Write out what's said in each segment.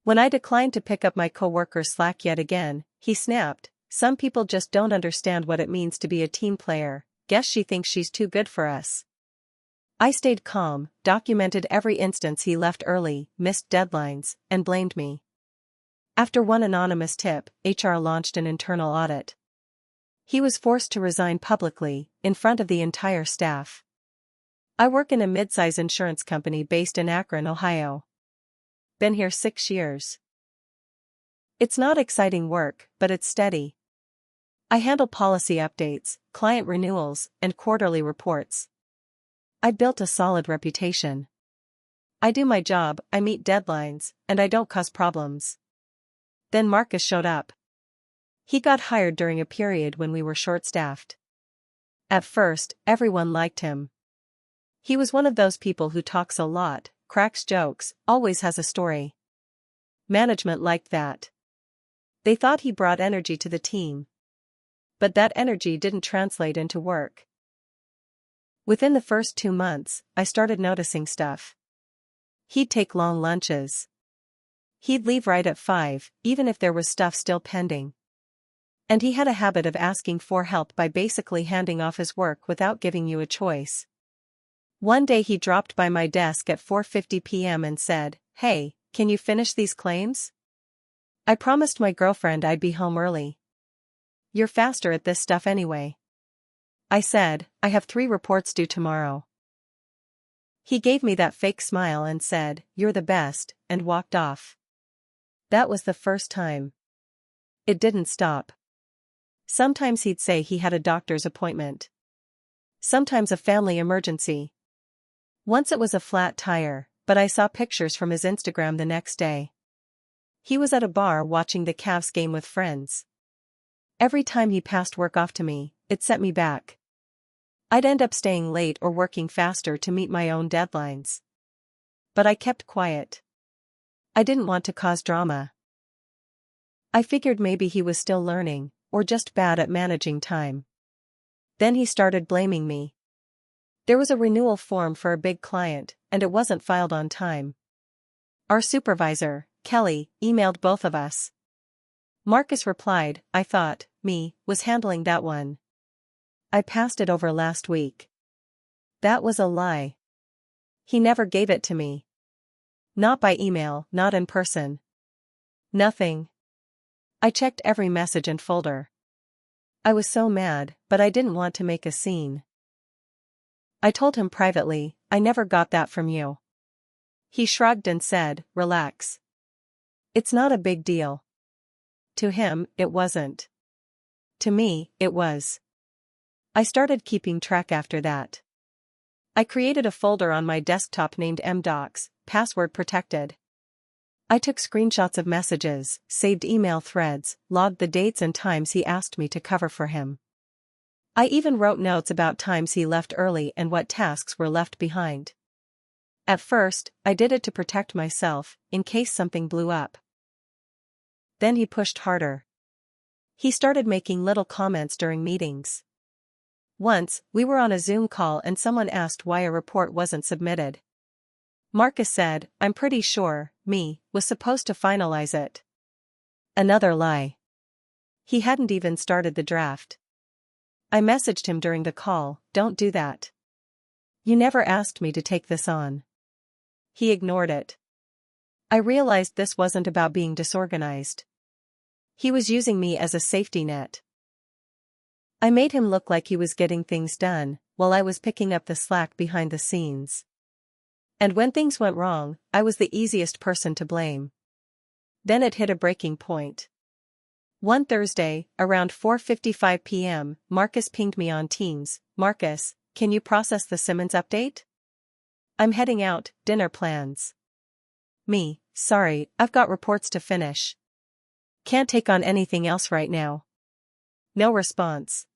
When I declined to pick up my coworker's slack yet again, he snapped, "Some people just don't understand what it means to be a team player. Guess she thinks she's too good for us." I stayed calm, documented every instance he left early, missed deadlines, and blamed me. After one anonymous tip, HR launched an internal audit. He was forced to resign publicly, in front of the entire staff. I work in a mid-size insurance company based in Akron, Ohio. Been here 6 years. It's not exciting work, but it's steady. I handle policy updates, client renewals, and quarterly reports. I built a solid reputation. I do my job, I meet deadlines, and I don't cause problems. Then Marcus showed up. He got hired during a period when we were short-staffed. At first, everyone liked him. He was one of those people who talks a lot, cracks jokes, always has a story. Management liked that. They thought he brought energy to the team. But that energy didn't translate into work. Within the first 2 months, I started noticing stuff. He'd take long lunches. He'd leave right at 5, even if there was stuff still pending. And he had a habit of asking for help by basically handing off his work without giving you a choice. One day he dropped by my desk at 4:50 p.m. and said, "Hey, can you finish these claims? I promised my girlfriend I'd be home early. You're faster at this stuff anyway." I said, "I have 3 reports due tomorrow." He gave me that fake smile and said, "You're the best," and walked off. That was the first time. It didn't stop. Sometimes he'd say he had a doctor's appointment. Sometimes a family emergency. Once it was a flat tire, but I saw pictures from his Instagram the next day. He was at a bar watching the Cavs game with friends. Every time he passed work off to me, it set me back. I'd end up staying late or working faster to meet my own deadlines. But I kept quiet. I didn't want to cause drama. I figured maybe he was still learning, or just bad at managing time. Then he started blaming me. There was a renewal form for a big client, and it wasn't filed on time. Our supervisor, Kelly, emailed both of us. Marcus replied, "I thought, was handling that one. I passed it over last week." That was a lie. He never gave it to me. Not by email, not in person. Nothing. I checked every message and folder. I was so mad, but I didn't want to make a scene. I told him privately, "I never got that from you." He shrugged and said, "Relax. It's not a big deal." To him, it wasn't. To me, it was. I started keeping track after that. I created a folder on my desktop named mdocs, password protected. I took screenshots of messages, saved email threads, logged the dates and times he asked me to cover for him. I even wrote notes about times he left early and what tasks were left behind. At first, I did it to protect myself, in case something blew up. Then he pushed harder. He started making little comments during meetings. Once, we were on a Zoom call and someone asked why a report wasn't submitted. Marcus said, "I'm pretty sure, was supposed to finalize it." Another lie. He hadn't even started the draft. I messaged him during the call, "Don't do that. You never asked me to take this on." He ignored it. I realized this wasn't about being disorganized. He was using me as a safety net. I made him look like he was getting things done, while I was picking up the slack behind the scenes. And when things went wrong, I was the easiest person to blame. Then it hit a breaking point. One Thursday, around 4:55 p.m., Marcus pinged me on Teams, "Marcus, can you process the Simmons update? I'm heading out, dinner plans." Sorry, I've got reports to finish. Can't take on anything else right now." No response.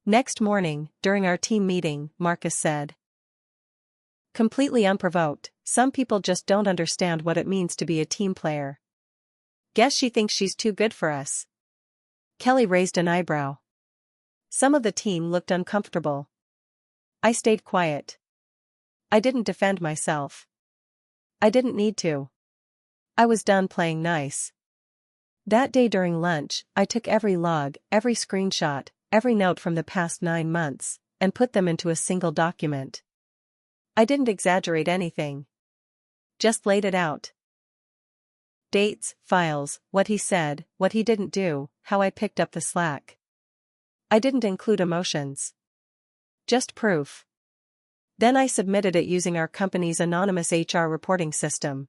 Next morning, during our team meeting, Marcus said, completely unprovoked, "Some people just don't understand what it means to be a team player. Guess she thinks she's too good for us." Kelly raised an eyebrow. Some of the team looked uncomfortable. I stayed quiet. I didn't defend myself. I didn't need to. I was done playing nice. That day during lunch, I took every log, every screenshot, every note from the past 9 months, and put them into a single document. I didn't exaggerate anything. Just laid it out. Dates, files, what he said, what he didn't do, how I picked up the slack. I didn't include emotions. Just proof. Then I submitted it using our company's anonymous HR reporting system.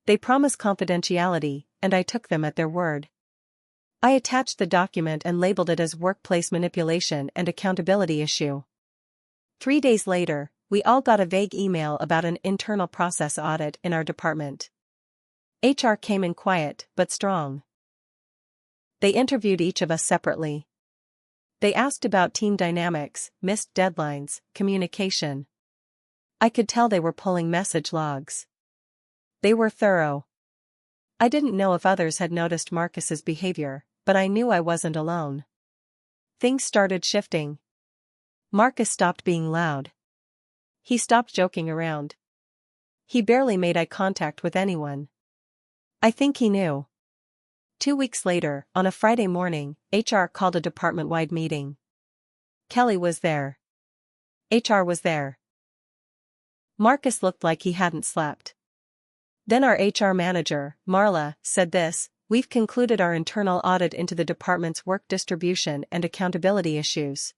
They promised confidentiality, and I took them at their word. I attached the document and labeled it as workplace manipulation and accountability issue. 3 days later, we all got a vague email about an internal process audit in our department. HR came in quiet but strong. They interviewed each of us separately. They asked about team dynamics, missed deadlines, communication. I could tell they were pulling message logs. They were thorough. I didn't know if others had noticed Marcus's behavior, but I knew I wasn't alone. Things started shifting. Marcus stopped being loud. He stopped joking around. He barely made eye contact with anyone. I think he knew. 2 weeks later, on a Friday morning, HR called a department-wide meeting. Kelly was there. HR was there. Marcus looked like he hadn't slept. Then our HR manager, Marla, said this: "We've concluded our internal audit into the department's work distribution and accountability issues.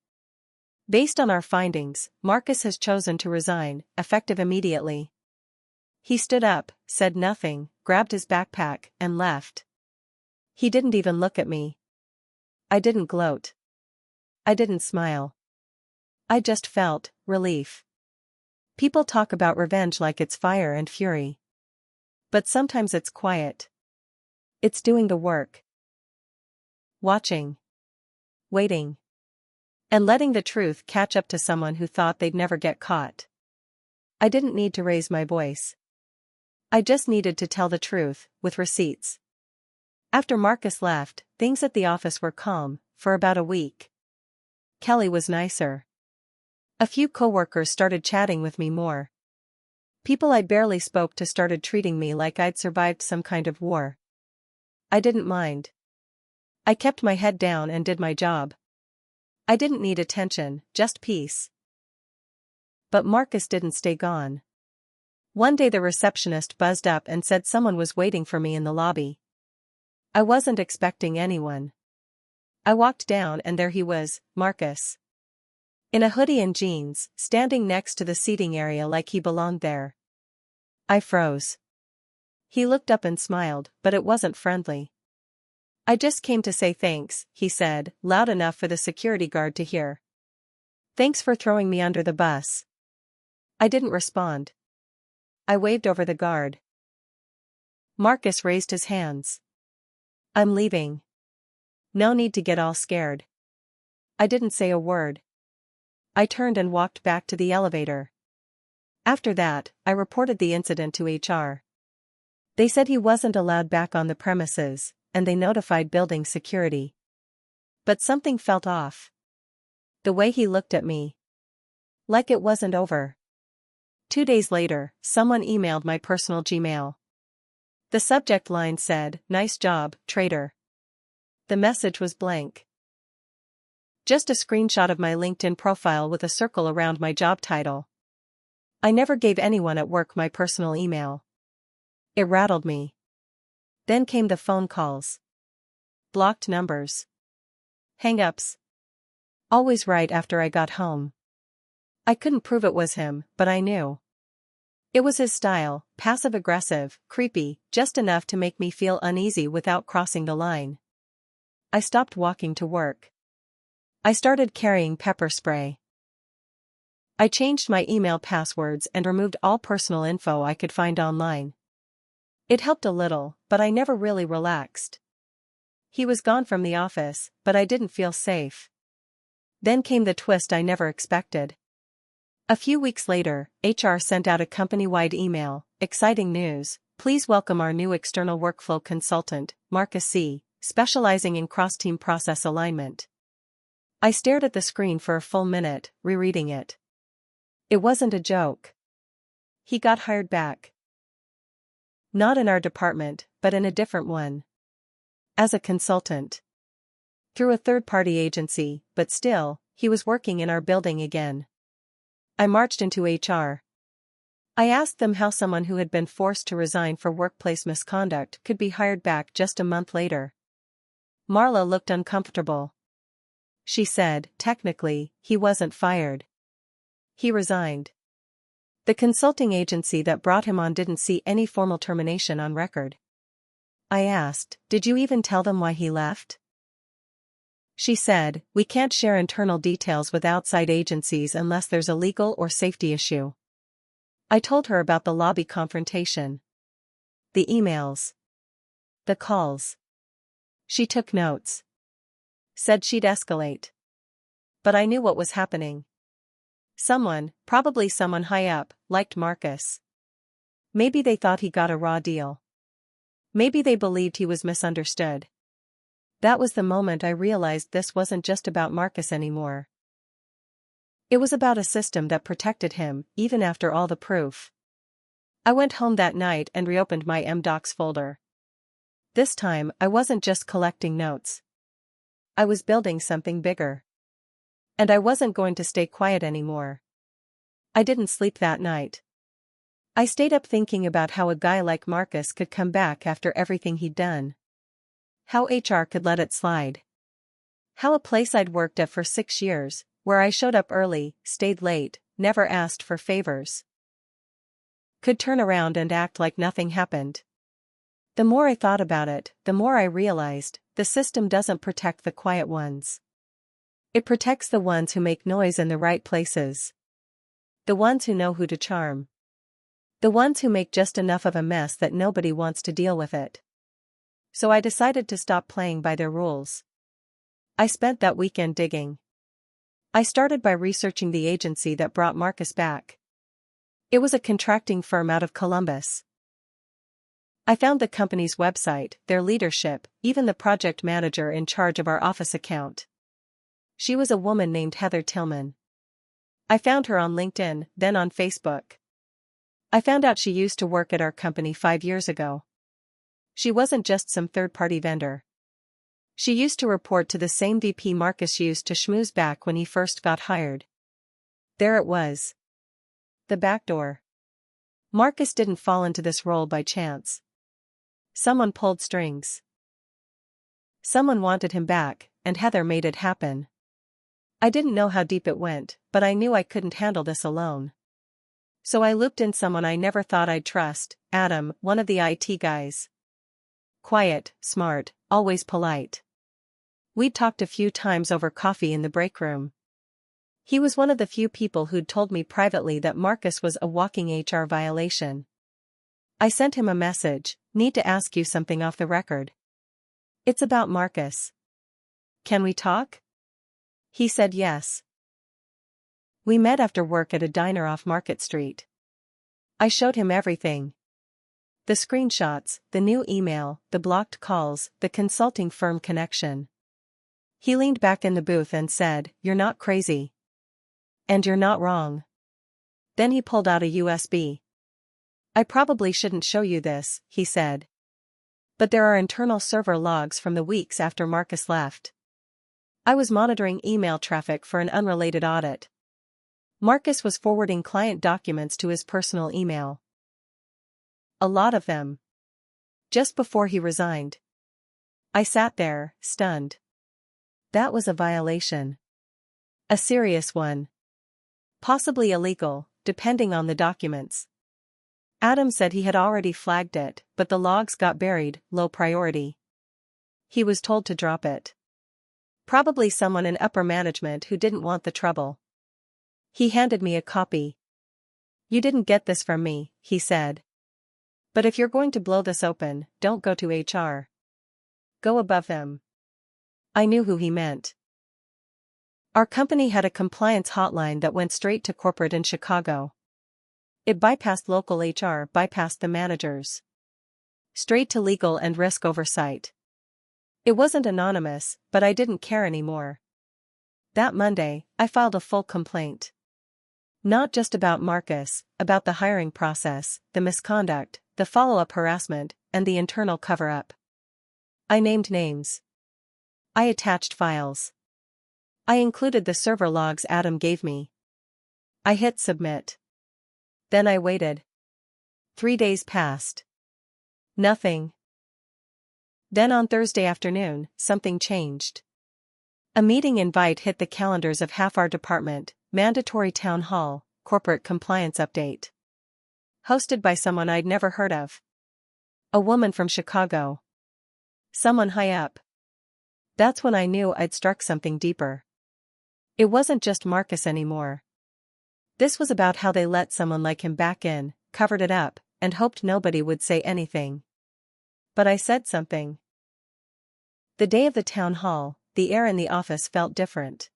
Based on our findings, Marcus has chosen to resign, effective immediately." He stood up, said nothing, grabbed his backpack, and left. He didn't even look at me. I didn't gloat. I didn't smile. I just felt relief. People talk about revenge like it's fire and fury. But sometimes it's quiet. It's doing the work. Watching. Waiting. And letting the truth catch up to someone who thought they'd never get caught. I didn't need to raise my voice. I just needed to tell the truth, with receipts. After Marcus left, things at the office were calm, for about a week. Kelly was nicer. A few coworkers started chatting with me more. People I barely spoke to started treating me like I'd survived some kind of war. I didn't mind. I kept my head down and did my job. I didn't need attention, just peace. But Marcus didn't stay gone. One day the receptionist buzzed up and said someone was waiting for me in the lobby. I wasn't expecting anyone. I walked down and there he was, Marcus. In a hoodie and jeans, standing next to the seating area like he belonged there. I froze. He looked up and smiled, but it wasn't friendly. "I just came to say thanks," he said, loud enough for the security guard to hear. "Thanks for throwing me under the bus." I didn't respond. I waved over the guard. Marcus raised his hands. "I'm leaving. No need to get all scared." I didn't say a word. I turned and walked back to the elevator. After that, I reported the incident to HR. They said he wasn't allowed back on the premises, and they notified building security. But something felt off. The way he looked at me. Like it wasn't over. 2 days later, someone emailed my personal Gmail. The subject line said, "Nice job, traitor." The message was blank. Just a screenshot of my LinkedIn profile with a circle around my job title. I never gave anyone at work my personal email. It rattled me. Then came the phone calls. Blocked numbers. Hang-ups. Always right after I got home. I couldn't prove it was him, but I knew. It was his style, passive-aggressive, creepy, just enough to make me feel uneasy without crossing the line. I stopped walking to work. I started carrying pepper spray. I changed my email passwords and removed all personal info I could find online. It helped a little, but I never really relaxed. He was gone from the office, but I didn't feel safe. Then came the twist I never expected. A few weeks later, HR sent out a company-wide email, "Exciting news, please welcome our new external workflow consultant, Marcus C., specializing in cross-team process alignment." I stared at the screen for a full minute, rereading it. It wasn't a joke. He got hired back. Not in our department, but in a different one. As a consultant. Through a third-party agency, but still, he was working in our building again. I marched into HR. I asked them how someone who had been forced to resign for workplace misconduct could be hired back just a month later. Marla looked uncomfortable. She said, technically, he wasn't fired. He resigned. The consulting agency that brought him on didn't see any formal termination on record. I asked, did you even tell them why he left? She said, we can't share internal details with outside agencies unless there's a legal or safety issue. I told her about the lobby confrontation. The emails. The calls. She took notes. Said she'd escalate. But I knew what was happening. Someone, probably someone high up, liked Marcus. Maybe they thought he got a raw deal. Maybe they believed he was misunderstood. That was the moment I realized this wasn't just about Marcus anymore. It was about a system that protected him, even after all the proof. I went home that night and reopened my MDocs folder. This time, I wasn't just collecting notes. I was building something bigger. And I wasn't going to stay quiet anymore. I didn't sleep that night. I stayed up thinking about how a guy like Marcus could come back after everything he'd done. How HR could let it slide. How a place I'd worked at for 6 years, where I showed up early, stayed late, never asked for favors, could turn around and act like nothing happened. The more I thought about it, the more I realized, the system doesn't protect the quiet ones. It protects the ones who make noise in the right places. The ones who know who to charm. The ones who make just enough of a mess that nobody wants to deal with it. So I decided to stop playing by their rules. I spent that weekend digging. I started by researching the agency that brought Marcus back. It was a contracting firm out of Columbus. I found the company's website, their leadership, even the project manager in charge of our office account. She was a woman named Heather Tillman. I found her on LinkedIn, then on Facebook. I found out she used to work at our company 5 years ago. She wasn't just some third-party vendor. She used to report to the same VP Marcus used to schmooze back when he first got hired. There it was. The back door. Marcus didn't fall into this role by chance. Someone pulled strings. Someone wanted him back, and Heather made it happen. I didn't know how deep it went, but I knew I couldn't handle this alone. So I looped in someone I never thought I'd trust, Adam, one of the IT guys. Quiet, smart, always polite. We'd talked a few times over coffee in the break room. He was one of the few people who'd told me privately that Marcus was a walking HR violation. I sent him a message, need to ask you something off the record. It's about Marcus. Can we talk? He said yes. We met after work at a diner off Market Street. I showed him everything. The screenshots, the new email, the blocked calls, the consulting firm connection. He leaned back in the booth and said, "You're not crazy. And you're not wrong." Then he pulled out a USB. "I probably shouldn't show you this," he said. "But there are internal server logs from the weeks after Marcus left. I was monitoring email traffic for an unrelated audit. Marcus was forwarding client documents to his personal email. A lot of them. Just before he resigned." I sat there, stunned. That was a violation. A serious one. Possibly illegal, depending on the documents. Adam said he had already flagged it, but the logs got buried, low priority. He was told to drop it. Probably someone in upper management who didn't want the trouble. He handed me a copy. "You didn't get this from me," he said. "But if you're going to blow this open, don't go to HR. Go above them." I knew who he meant. Our company had a compliance hotline that went straight to corporate in Chicago. It bypassed local HR, bypassed the managers. Straight to legal and risk oversight. It wasn't anonymous, but I didn't care anymore. That Monday, I filed a full complaint. Not just about Marcus, about the hiring process, the misconduct, the follow-up harassment, and the internal cover-up. I named names. I attached files. I included the server logs Adam gave me. I hit submit. Then I waited. 3 days passed. Nothing. Then on Thursday afternoon, something changed. A meeting invite hit the calendars of half our department, mandatory town hall, corporate compliance update. Hosted by someone I'd never heard of. A woman from Chicago. Someone high up. That's when I knew I'd struck something deeper. It wasn't just Marcus anymore. This was about how they let someone like him back in, covered it up, and hoped nobody would say anything. But I said something. The day of the town hall, the air in the office felt different.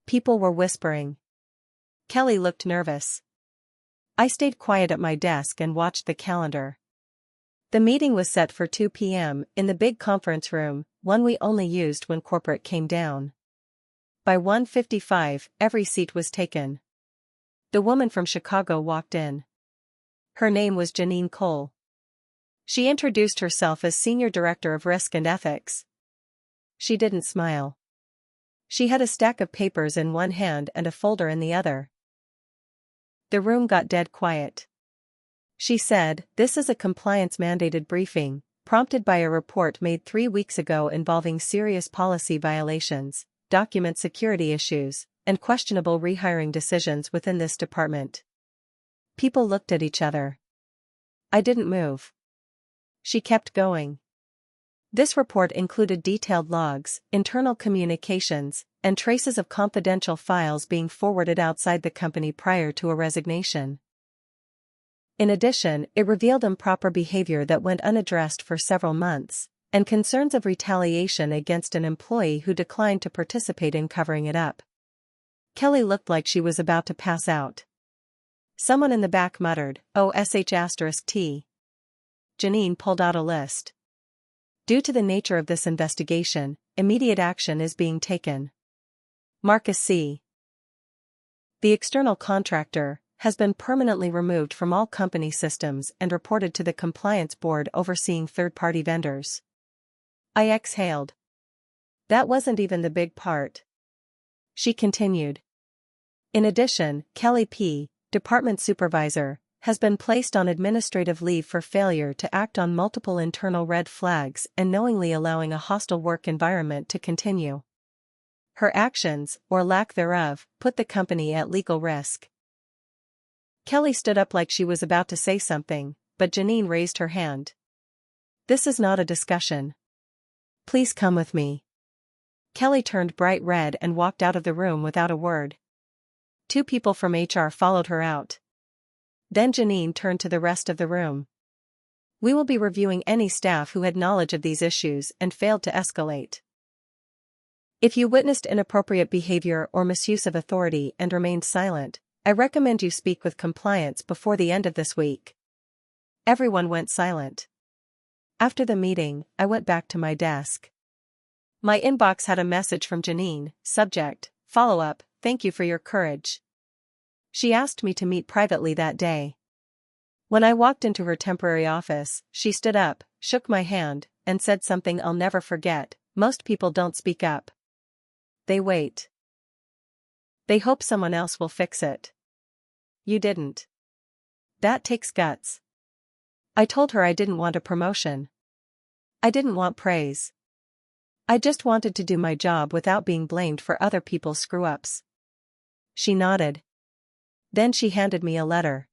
People were whispering. Kelly looked nervous. I stayed quiet at my desk and watched the calendar. The meeting was set for 2 p.m. in the big conference room, one we only used when corporate came down. By 1:55, every seat was taken. The woman from Chicago walked in. Her name was Janine Cole. She introduced herself as Senior Director of Risk and Ethics. She didn't smile. She had a stack of papers in one hand and a folder in the other. The room got dead quiet. She said, "This is a compliance-mandated briefing, prompted by a report made 3 weeks ago involving serious policy violations, document security issues, and questionable rehiring decisions within this department." People looked at each other. I didn't move. She kept going. This report included detailed logs, internal communications, and traces of confidential files being forwarded outside the company prior to a resignation. In addition, it revealed improper behavior that went unaddressed for several months, and concerns of retaliation against an employee who declined to participate in covering it up. Kelly looked like she was about to pass out. Someone in the back muttered, "Oh, *T. Janine pulled out a list. Due to the nature of this investigation, immediate action is being taken. Marcus C., the external contractor, has been permanently removed from all company systems and reported to the compliance board overseeing third-party vendors." I exhaled. That wasn't even the big part. She continued. In addition, Kelly P., department supervisor, has been placed on administrative leave for failure to act on multiple internal red flags and knowingly allowing a hostile work environment to continue. Her actions, or lack thereof, put the company at legal risk. Kelly stood up like she was about to say something, but Janine raised her hand. "This is not a discussion. Please come with me." Kelly turned bright red and walked out of the room without a word. 2 people from HR followed her out. Then Janine turned to the rest of the room. "We will be reviewing any staff who had knowledge of these issues and failed to escalate. If you witnessed inappropriate behavior or misuse of authority and remained silent, I recommend you speak with compliance before the end of this week." Everyone went silent. After the meeting, I went back to my desk. My inbox had a message from Janine, subject, "Follow-up, thank you for your courage." She asked me to meet privately that day. When I walked into her temporary office, she stood up, shook my hand, and said something I'll never forget: "Most people don't speak up. They wait. They hope someone else will fix it. You didn't. That takes guts." I told her I didn't want a promotion. I didn't want praise. I just wanted to do my job without being blamed for other people's screw-ups. She nodded. Then she handed me a letter.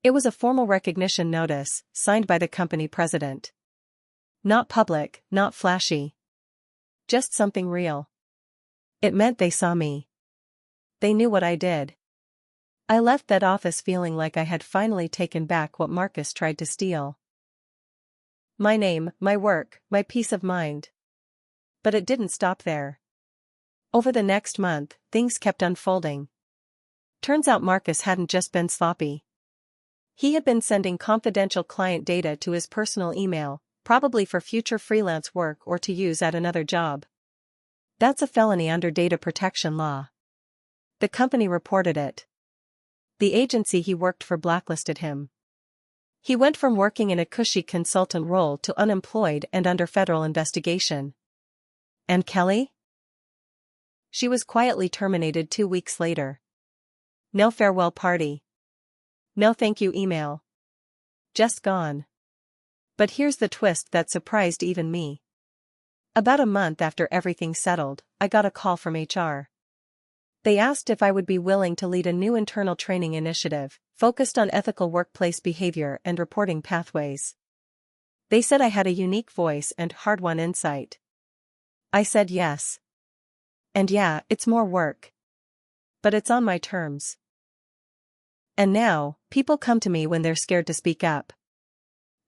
It was a formal recognition notice, signed by the company president. Not public, not flashy. Just something real. It meant they saw me. They knew what I did. I left that office feeling like I had finally taken back what Marcus tried to steal. My name, my work, my peace of mind. But it didn't stop there. Over the next month, things kept unfolding. Turns out Marcus hadn't just been sloppy. He had been sending confidential client data to his personal email, probably for future freelance work or to use at another job. That's a felony under data protection law. The company reported it. The agency he worked for blacklisted him. He went from working in a cushy consultant role to unemployed and under federal investigation. And Kelly? She was quietly terminated 2 weeks later. No farewell party. No thank you email. Just gone. But here's the twist that surprised even me. About a month after everything settled, I got a call from HR. They asked if I would be willing to lead a new internal training initiative, focused on ethical workplace behavior and reporting pathways. They said I had a unique voice and hard-won insight. I said yes. And yeah, it's more work. But it's on my terms. And now, people come to me when they're scared to speak up.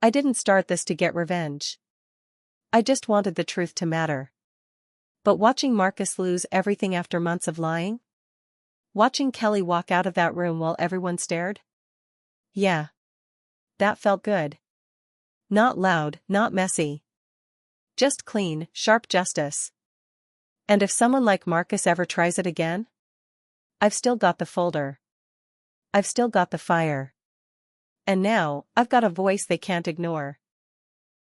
I didn't start this to get revenge. I just wanted the truth to matter. But watching Marcus lose everything after months of lying? Watching Kelly walk out of that room while everyone stared? Yeah. That felt good. Not loud, not messy. Just clean, sharp justice. And if someone like Marcus ever tries it again? I've still got the folder. I've still got the fire. And now, I've got a voice they can't ignore.